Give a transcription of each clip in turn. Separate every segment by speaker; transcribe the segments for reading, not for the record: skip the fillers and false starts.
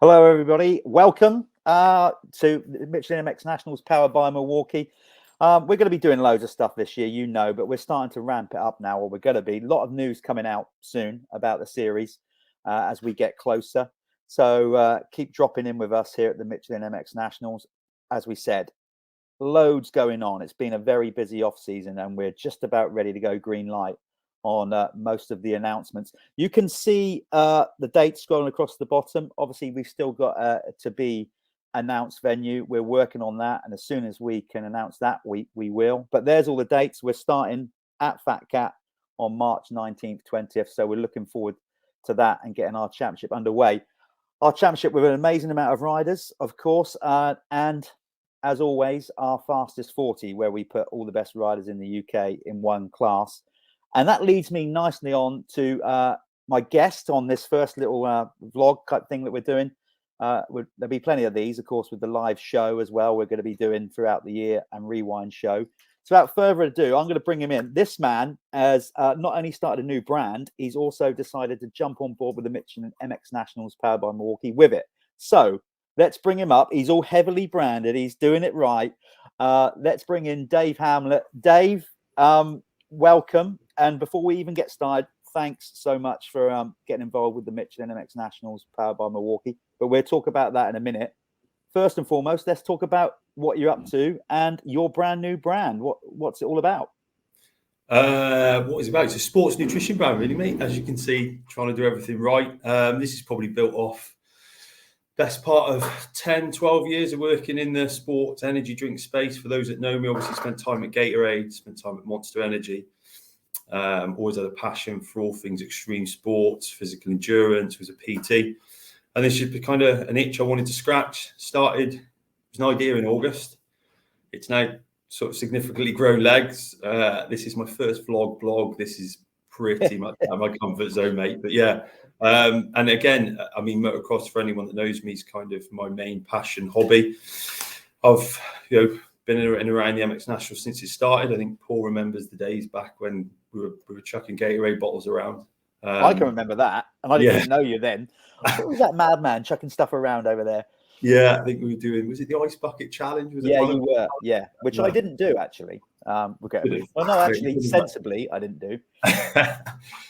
Speaker 1: Hello, everybody. Welcome to Michelin MX Nationals powered by Milwaukee. We're going to be doing loads of stuff this year, but we're starting to ramp it up now, or we're going to be. A lot of news coming out soon about the series as we get closer. So keep dropping in with us here at the Michelin MX Nationals. As we said, loads going on. It's been a very busy off season, and we're just about ready to go green light on most of the announcements. You can see the dates scrolling across the bottom. Obviously, we've still got to be announced venue. We're working on that, and as soon as we can announce that, we will. But there's all the dates. We're starting at Fat Cat on March 19th, 20th. So we're looking forward to that and getting our championship underway. Our championship with an amazing amount of riders, of course, and as always, our fastest 40, where we put all the best riders in the UK in one class. And that leads me nicely on to my guest on this first little vlog type thing that we're doing. There'll be plenty of these, of course, with the live show as well. We're going to be doing throughout the year and rewind show. So without further ado, I'm going to bring him in. This man has not only started a new brand, he's also decided to jump on board with the Michelin MX Nationals powered by Milwaukee with it. So let's bring him up. He's all heavily branded. He's doing it right. Let's bring in Dave Hamlet. Dave, welcome. And before we even get started, thanks so much for getting involved with the Michelin MX Nationals powered by Milwaukee. But we'll talk about that in a minute. First and foremost, let's talk about what you're up to and your brand new brand. What's it all about?
Speaker 2: What is it about? It's a sports nutrition brand, really, mate. As you can see, trying to do everything right. This is probably built off best part of 10, 12 years of working in the sports energy drink space. For those that know me, obviously spent time at Gatorade, spent time at Monster Energy. Always had a passion for all things extreme sports, physical endurance, was a PT. And this is kind of an itch I wanted to scratch. It was an idea in August. It's now sort of significantly grown legs. This is my first blog. This is pretty much my comfort zone, mate. But yeah. And again, I mean, motocross, for anyone that knows me, is kind of my main passion, hobby. I've, been in and around the MX Nationals since it started. I think Paul remembers the days back when we were chucking Gatorade bottles around.
Speaker 1: I can remember that, and I didn't even know you then. What was that madman chucking stuff around over there?
Speaker 2: Yeah, I think we were doing. Was it the ice bucket challenge?
Speaker 1: You were. Yeah, which I didn't do actually. Well, no, actually, sensibly, I didn't do.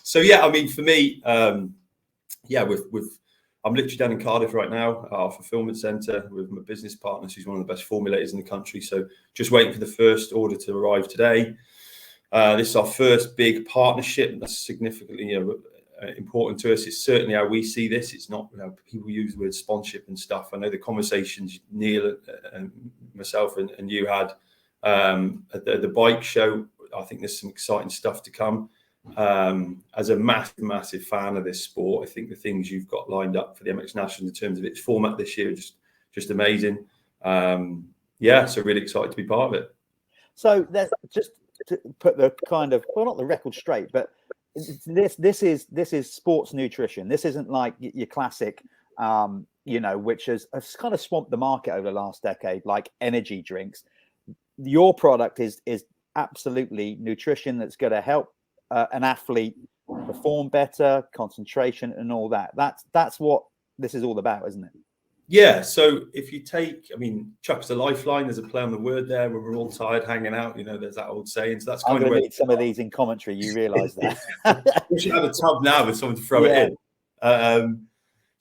Speaker 2: So yeah, I mean, for me, I'm literally down in Cardiff right now, our fulfillment centre with my business partner, who's one of the best formulators in the country. So just waiting for the first order to arrive today. This is our first big partnership. That's significantly important to us. It's certainly how we see this. It's not, people use the word sponsorship and stuff. I know the conversations Neil and myself and you had at the bike show. I think there's some exciting stuff to come. As a massive fan of this sport, I think the things you've got lined up for the MX Nationals in terms of its format this year are just amazing. So really excited to be part of it.
Speaker 1: So that's just to put the kind of, well, not the record straight, but this is sports nutrition. This isn't like your classic, which has kind of swamped the market over the last decade, like energy drinks. Your product is absolutely nutrition that's going to help an athlete perform better, concentration and all that. That's what this is all about, isn't it?
Speaker 2: Yeah. So if you take, Chuck's a lifeline. There's a play on the word there when we're all tired hanging out. There's that old saying. So that's kind
Speaker 1: of. I'm going to need some of these in commentary. You realise that?
Speaker 2: We should have a tub now with someone to throw it in.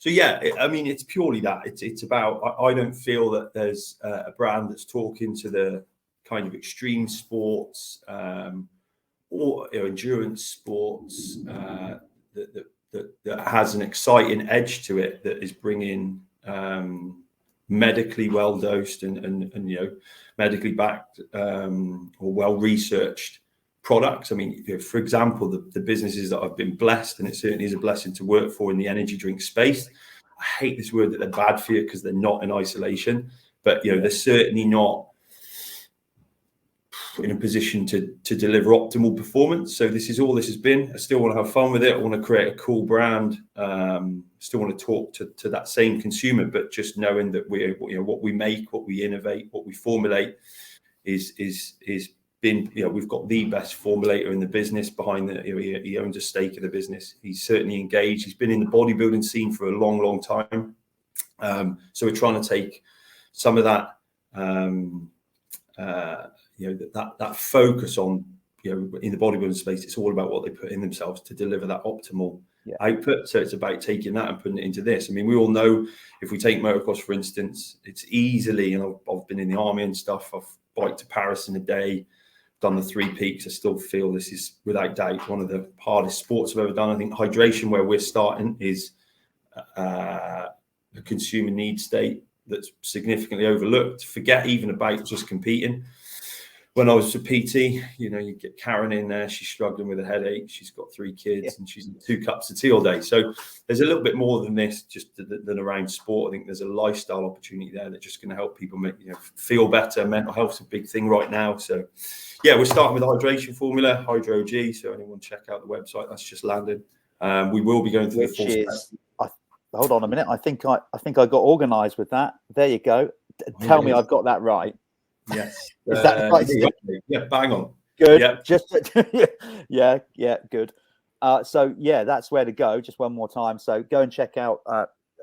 Speaker 2: It's purely that. It's about. I don't feel that there's a brand that's talking to the kind of extreme sports or endurance sports that has an exciting edge to it, that is bringing medically well dosed and medically backed or well researched products. For example, the businesses that I've been blessed, and it certainly is a blessing to work for in the energy drink space. I hate this word that they're bad for you, because they're not in isolation, but they're certainly not in a position to deliver optimal performance. So this is all this has been. I still want to have fun with it. I want to create a cool brand. Still want to talk to that same consumer, but just knowing that what we make, what we innovate, what we formulate is been, we've got the best formulator in the business behind he owns a stake of the business. He's certainly engaged. He's been in the bodybuilding scene for a long time. So we're trying to take some of that, that focus on, in the bodybuilding space, it's all about what they put in themselves to deliver that optimal output. So it's about taking that and putting it into this. I mean, we all know, if we take motocross, for instance, it's easily, and I've been in the army and stuff, I've biked to Paris in a day, done the 3 peaks. I still feel this is, without doubt, one of the hardest sports I've ever done. I think hydration, where we're starting, is a consumer need state that's significantly overlooked. Forget even about just competing. When I was a PT, you get Karen in there, she's struggling with a headache, she's got 3 kids, and she's in 2 cups of tea all day. So there's a little bit more than this, just than around sport. I think there's a lifestyle opportunity there that's just going to help people feel better. Mental health's a big thing right now. So yeah, we're starting with the hydration formula, Hydro G. So anyone check out the website, that's just landed. We will be going through the full
Speaker 1: hold on a minute. I think I got organised with that. There you go. Tell me I've got that right.
Speaker 2: Yes.
Speaker 1: Is that right?
Speaker 2: Yeah, bang on.
Speaker 1: Good.
Speaker 2: Yeah.
Speaker 1: Just yeah, good. So yeah, that's where to go. Just one more time. So go and check out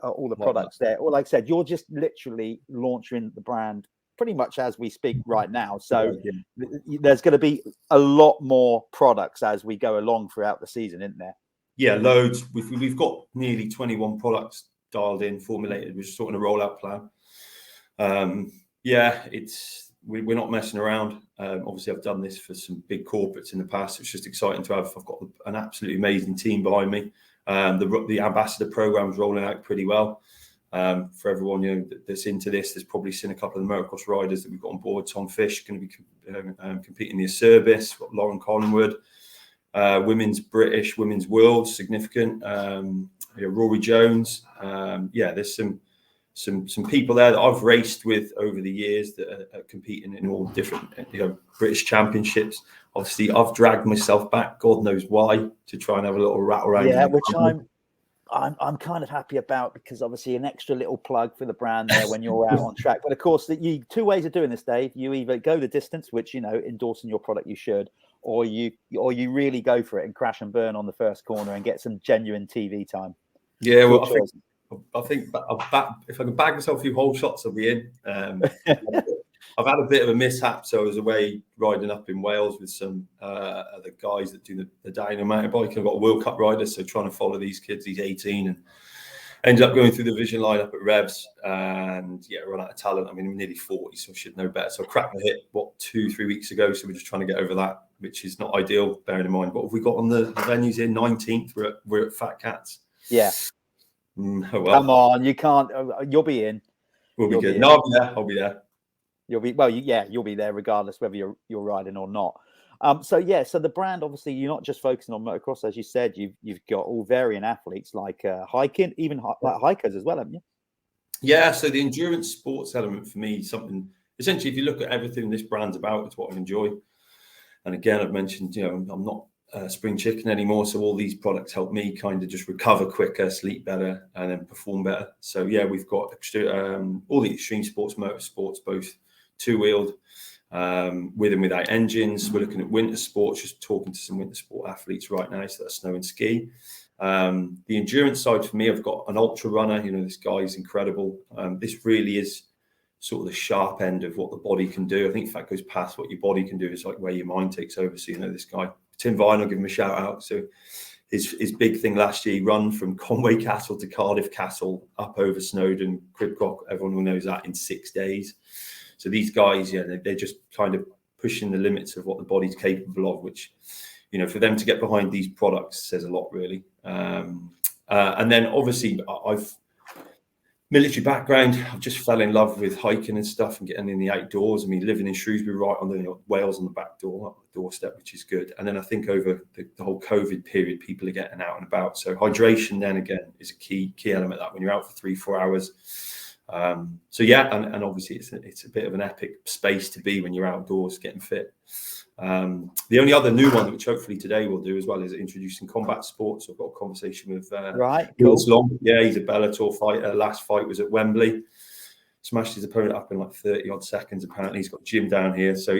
Speaker 1: all the products there. Or like I said, you're just literally launching the brand pretty much as we speak right now. So there's going to be a lot more products as we go along throughout the season, isn't there?
Speaker 2: Yeah, loads. We've got nearly 21 products dialed in, formulated. We're just sorting a rollout plan. We're not messing around. Obviously, I've done this for some big corporates in the past. It's just exciting to have. I've got an absolutely amazing team behind me. The ambassador program is rolling out pretty well. For everyone that's into this, there's probably seen a couple of the motocross riders that we've got on board. Tom Fish going to be competing in the Acerbis. Got Lauren Collingwood. Women's British, women's world, significant. Rory Jones. There's some people there that I've raced with over the years that are competing in all different British championships. Obviously, I've dragged myself back, God knows why, to try and have a little rat around.
Speaker 1: Yeah, which I'm kind of happy about, because obviously an extra little plug for the brand there when you're out on track. But of course, you 2 ways of doing this, Dave. You either go the distance, which endorsing your product you should, or you really go for it and crash and burn on the first corner and get some genuine TV time.
Speaker 2: Yeah, well, I think if I can bag myself a few whole shots, I'll be in. I've had a bit of a mishap. So I was away riding up in Wales with some other guys that do the dyno mountain bike. I've got a World Cup rider, so trying to follow these kids. He's 18 and ended up going through the vision line up at Revs, and run out of talent. I mean, I'm nearly 40, so I should know better. So I cracked my hip 2-3 weeks ago. So we're just trying to get over that, which is not ideal, bearing in mind. What have we got on the venues here? 19th. We're at Fat Cats.
Speaker 1: Yeah.
Speaker 2: Oh, well.
Speaker 1: Come on, you can't. You'll be in.
Speaker 2: We'll be good. No, I'll be there.
Speaker 1: You'll be there regardless whether you're riding or not. So the brand, obviously, you're not just focusing on motocross, as you said. You've got all varying athletes like hiking, even like hikers as well, haven't you?
Speaker 2: Yeah. So the endurance sports element for me is something. Essentially, if you look at everything this brand's about, it's what I enjoy. And again, I've mentioned, I'm not spring chicken anymore, so all these products help me kind of just recover quicker, sleep better, and then perform better. So we've got all the extreme sports, motorsports, both two-wheeled, with and without engines. We're looking at winter sports, just talking to some winter sport athletes right now, so that's snow and ski. The endurance side for me, I've got an ultra runner. This guy is incredible. This really is sort of the sharp end of what the body can do. I think if that goes past what your body can do, it's like where your mind takes over. So this guy, Tim Vine, I'll give him a shout out. So his big thing last year, he run from Conway Castle to Cardiff Castle, up over Snowdon, Cribcock, everyone who knows that, in 6 days. So these guys, they're just kind of pushing the limits of what the body's capable of, which, for them to get behind these products says a lot, really. And then obviously I've military background. I've just fell in love with hiking and stuff and getting in the outdoors. I mean, living in Shrewsbury, right on the Wales on the back doorstep, which is good. And then I think over the whole COVID period, people are getting out and about. So hydration then again is a key element of that when you're out for 3-4 hours. And obviously it's a bit of an epic space to be when you're outdoors getting fit. The only other new one, which hopefully today we'll do as well, is introducing combat sports. I've got a conversation with
Speaker 1: cool.
Speaker 2: Long. Yeah, he's a Bellator fighter. Last fight was at Wembley. Smashed his opponent up in like 30 odd seconds. Apparently, he's got a gym down here. So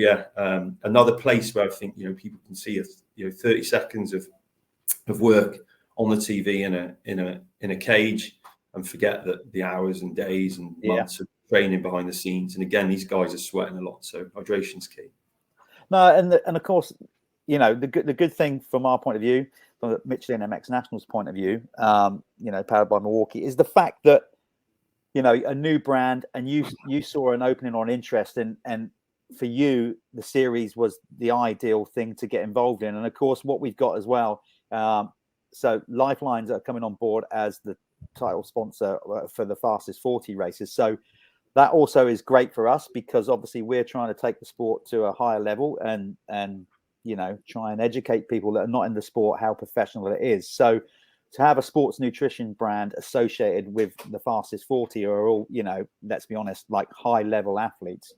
Speaker 2: another place where I think people can see 30 seconds of work on the TV in a cage. and forget that the hours and days and months of training behind the scenes. And again, these guys are sweating a lot, so hydration's key.
Speaker 1: No, and of course, you know, the good thing from our point of view, from the Michelin MX Nationals point of view, you know, powered by Milwaukee, is the fact that, you know, a new brand, and you saw an opening on interest, and for you, the series was the ideal thing to get involved in. And of course, what we've got as well, so Lyfelinez are coming on board as the title sponsor for the fastest 40 races. So that also is great for us, because obviously we're trying to take the sport to a higher level and you know, try and educate people that are not in the sport how professional it is. So to have a sports nutrition brand associated with the fastest 40 are all, you know, let's be honest, like high level athletes.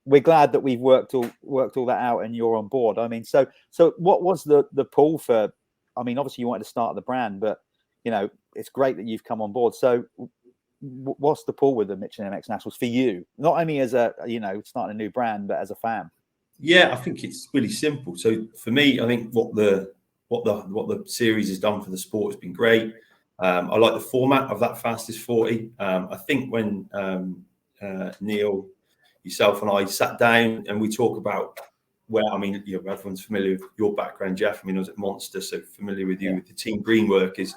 Speaker 1: We're glad that we've worked all that out and you're on board. I mean, so what was the pull for? I mean, obviously you wanted to start the brand, but you know, it's great that you've come on board. So what's the pull with the Michelin MX Nationals for you? Not only as a, you know, starting a new brand, but as a fan.
Speaker 2: Yeah, I think it's really simple. So for me, I think what the series has done for the sport has been great. I like the format of that fastest 40. I think when Neil, yourself, and I sat down and we talk about where, I mean, you know, everyone's familiar with your background, Jeff. I mean, I was at Monster, so familiar with you with the Team Green work is,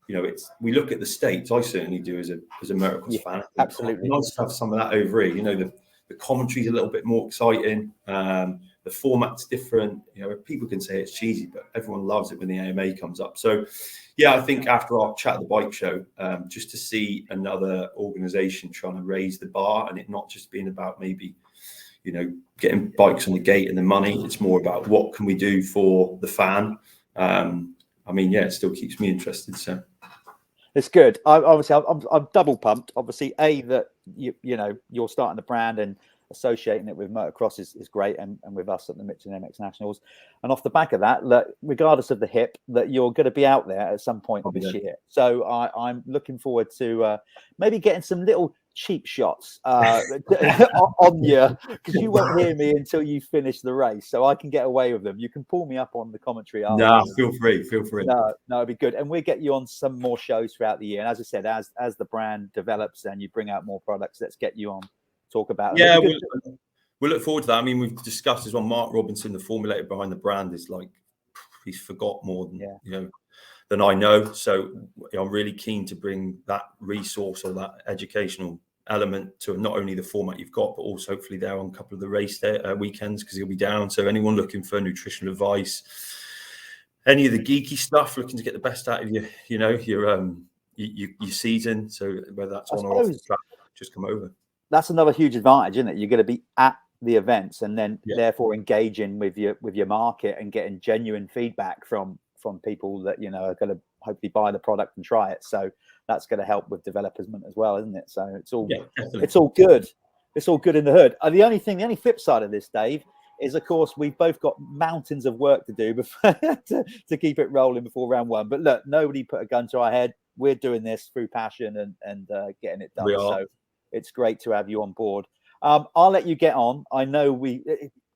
Speaker 2: you know, it's, we look at the States. I certainly do as a Miracles fan.
Speaker 1: Absolutely.
Speaker 2: Nice to have some of that over here. You know, the commentary's a little bit more exciting. The format's different. You know, people can say it's cheesy, but everyone loves it when the AMA comes up. So, yeah, I think after our chat at the bike show, just to see another organisation trying to raise the bar, and it not just being about maybe, you know, getting bikes on the gate and the money. It's more about what can we do for the fan. I mean, yeah, it still keeps me interested. So
Speaker 1: it's good. I'm double pumped. Obviously, that you know, you're starting the brand and associating it with motocross is great, and with us at the Michelin MX Nationals. And off the back of that, regardless of the hip, that you're going to be out there at some point this year. So I'm looking forward to maybe getting some little cheap shots on you, because you won't hear me until you finish the race, so I can get away with them. You can pull me up on the commentary after.
Speaker 2: No, feel free.
Speaker 1: No, it'd be good, and we'll get you on some more shows throughout the year. And as I said, as the brand develops and you bring out more products, let's get you on, talk about it.
Speaker 2: Yeah, we'll look forward to that. I mean, we've discussed as well, Mark Robinson, the formulator behind the brand, is like, he's forgot more than you know than I know. So I'm really keen to bring that resource or that educational element to not only the format you've got, but also hopefully there on a couple of the race weekends, because he'll be down. So anyone looking for nutritional advice, any of the geeky stuff, looking to get the best out of your season. So whether that's on or off the track, just come over.
Speaker 1: That's another huge advantage, isn't it? You're going to be at the events and then therefore engaging with your market and getting genuine feedback from people that, you know, are going to hopefully buy the product and try it. So that's going to help with development as well, isn't it? So it's all good. It's all good in the hood. The only flip side of this, Dave, is of course we've both got mountains of work to do before to keep it rolling before round one. But look, nobody put a gun to our head. We're doing this through passion and getting it done. So it's great to have you on board. I'll let you get on. I know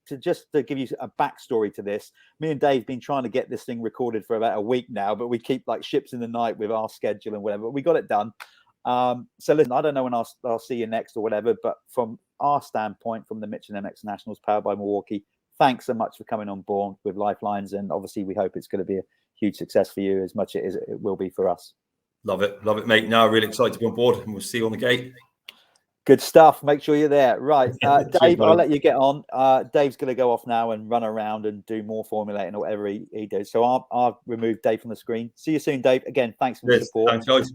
Speaker 1: to give you a backstory to this, me and Dave been trying to get this thing recorded for about a week now, but we keep like ships in the night with our schedule and whatever. But we got it done. So listen, I don't know when I'll see you next or whatever, but from our standpoint, from the Michelin MX Nationals powered by Milwaukee, thanks so much for coming on board with Lyfelinez. And obviously we hope it's going to be a huge success for you as much as it will be for us.
Speaker 2: Love it, mate. Now really excited to be on board, and we'll see you on the gate.
Speaker 1: Good stuff. Make sure you're there. Right. Dave, I'll let you get on. Dave's going to go off now and run around and do more formulating or whatever he does. So I'll remove Dave from the screen. See you soon, Dave. Again, thanks for the support.
Speaker 2: Thanks, guys.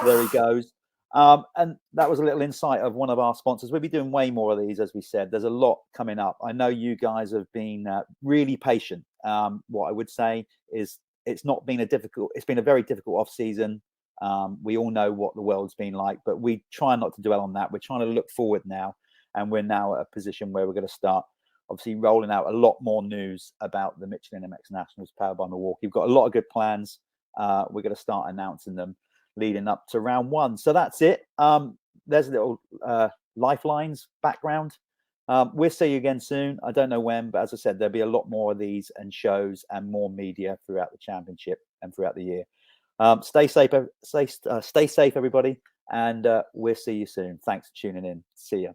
Speaker 1: There he goes. And that was a little insight of one of our sponsors. We'll be doing way more of these, as we said. There's a lot coming up. I know you guys have been really patient. What I would say is it's been a very difficult off season. We all know what the world's been like, but we try not to dwell on that. We're trying to look forward now, and we're now at a position where we're going to start obviously rolling out a lot more news about the Michelin MX Nationals powered by Milwaukee. We've got a lot of good plans. We're going to start announcing them leading up to round one. So that's it. There's a little Lyfelinez background. We'll see you again soon. I don't know when, but as I said, there'll be a lot more of these and shows and more media throughout the championship and throughout the year. Stay safe, everybody, and we'll see you soon. Thanks for tuning in. See ya.